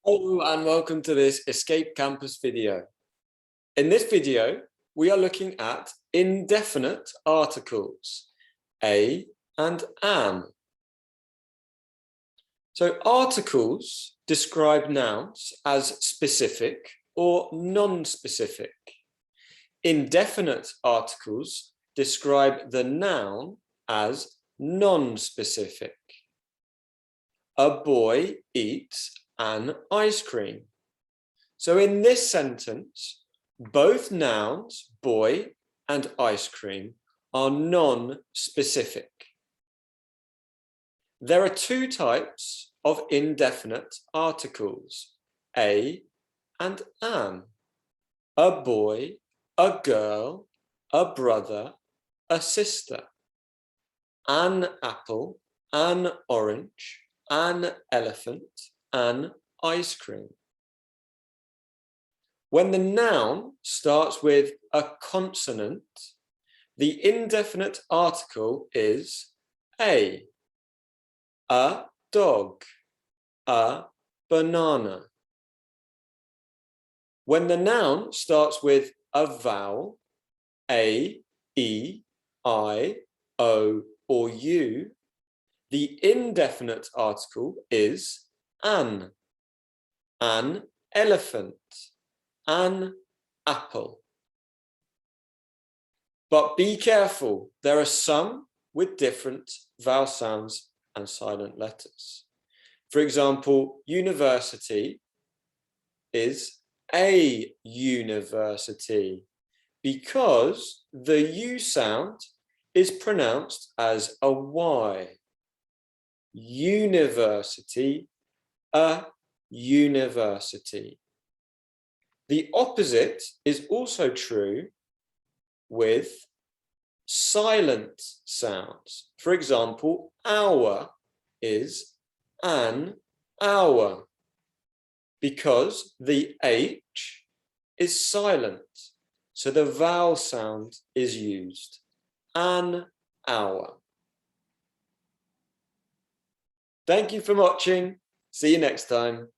Hello and welcome to this Escape Campus video. In this video, we are looking at indefinite articles, a and an. So articles describe nouns as specific or non-specific. Indefinite articles describe the noun as non-specific. A boy eats an ice cream. So in this sentence, both nouns, boy and ice cream, are non-specific. There are two types of indefinite articles, a and an. A boy, a girl, a brother, a sister. An apple, an orange, an elephant, an ice cream. When the noun starts with a consonant, the indefinite article is a dog, a banana. When the noun starts with a vowel, a, e, I, o, or u, the indefinite article is an elephant, an apple. But be careful, there are some with different vowel sounds and silent letters. For example, university is a university because the U sound is pronounced as a Y. University, a university. The opposite is also true with silent sounds. For example, hour is an hour because the H is silent, so the vowel sound is used, an hour. Thank you for watching. See you next time.